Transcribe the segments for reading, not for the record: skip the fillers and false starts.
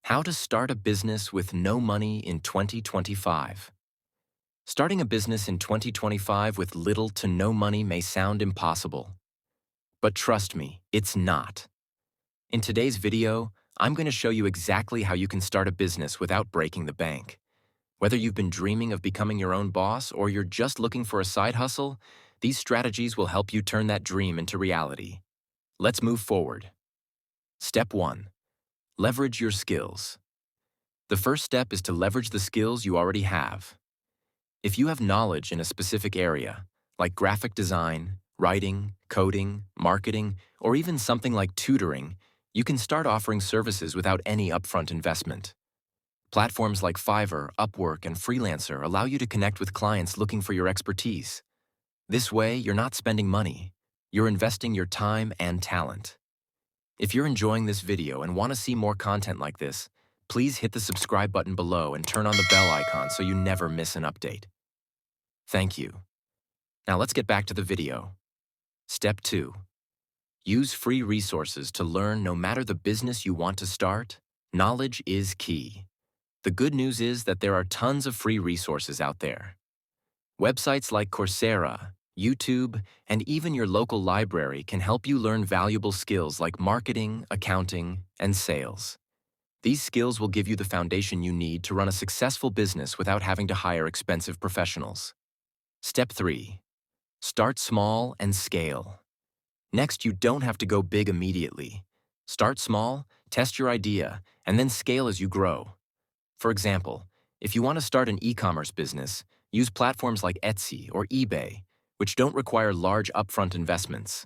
How to start a business with no money in 2025. Starting a business in 2025 with little to no money may sound impossible. But trust me, it's not. In today's video, I'm going to show you exactly how you can start a business without breaking the bank. Whether you've been dreaming of becoming your own boss or you're just looking for a side hustle, these strategies will help you turn that dream into reality. Let's move forward. Step 1. Leverage your skills. The first step is to leverage the skills you already have. If you have knowledge in a specific area, like graphic design, writing, coding, marketing, or even something like tutoring, you can start offering services without any upfront investment. Platforms like Fiverr, Upwork, and Freelancer allow you to connect with clients looking for your expertise. This way, you're not spending money. You're investing your time and talent. If you're enjoying this video and want to see more content like this, please hit the subscribe button below and turn on the bell icon so you never miss an update. Thank you. Now let's get back to the video. Step 2. Use free resources to learn. No matter the business you want to start, knowledge is key. The good news is that there are tons of free resources out there. Websites like Coursera, YouTube, and even your local library can help you learn valuable skills like marketing, accounting, and sales. These skills will give you the foundation you need to run a successful business without having to hire expensive professionals. Step 3. Start small and scale. Next, you don't have to go big immediately. Start small, test your idea, and then scale as you grow. For example, if you want to start an e-commerce business, use platforms like Etsy or eBay, which don't require large upfront investments.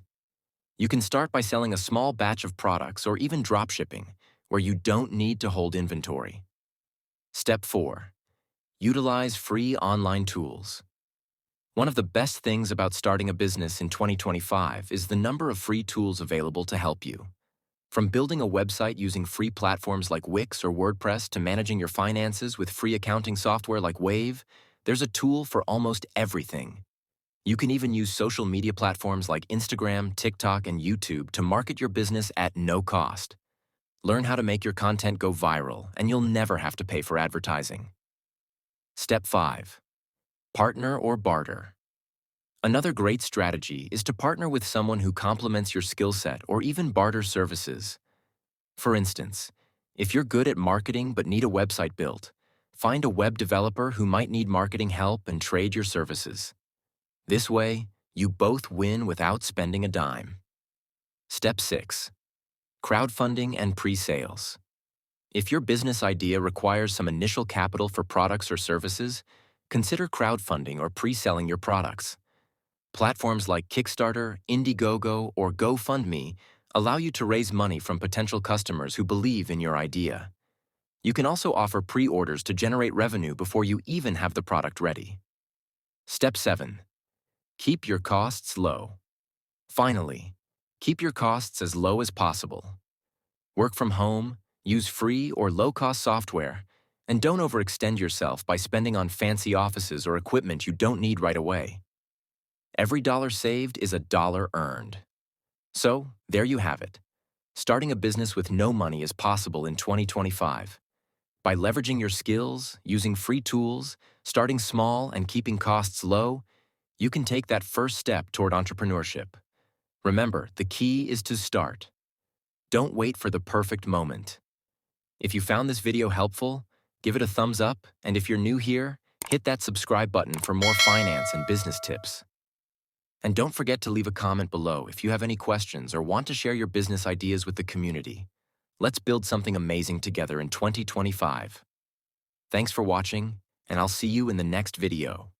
You can start by selling a small batch of products or even dropshipping, where you don't need to hold inventory. Step 4. Utilize free online tools. One of the best things about starting a business in 2025 is the number of free tools available to help you. From building a website using free platforms like Wix or WordPress to managing your finances with free accounting software like Wave, there's a tool for almost everything. You can even use social media platforms like Instagram, TikTok, and YouTube to market your business at no cost. Learn how to make your content go viral, and you'll never have to pay for advertising. Step 5. Partner or barter. Another great strategy is to partner with someone who complements your skill set or even barter services. For instance, if you're good at marketing but need a website built, find a web developer who might need marketing help and trade your services. This way, you both win without spending a dime. Step 6. Crowdfunding and pre-sales. If your business idea requires some initial capital for products or services, consider crowdfunding or pre-selling your products. Platforms like Kickstarter, Indiegogo, or GoFundMe allow you to raise money from potential customers who believe in your idea. You can also offer pre-orders to generate revenue before you even have the product ready. Step 7. Keep your costs low. Finally, keep your costs as low as possible. Work from home, use free or low-cost software, and don't overextend yourself by spending on fancy offices or equipment you don't need right away. Every dollar saved is a dollar earned. So, there you have it. Starting a business with no money is possible in 2025. By leveraging your skills, using free tools, starting small, and keeping costs low, you can take that first step toward entrepreneurship. Remember, the key is to start. Don't wait for the perfect moment. If you found this video helpful, give it a thumbs up, and if you're new here, hit that subscribe button for more finance and business tips. And don't forget to leave a comment below if you have any questions or want to share your business ideas with the community. Let's build something amazing together in 2025. Thanks for watching, and I'll see you in the next video.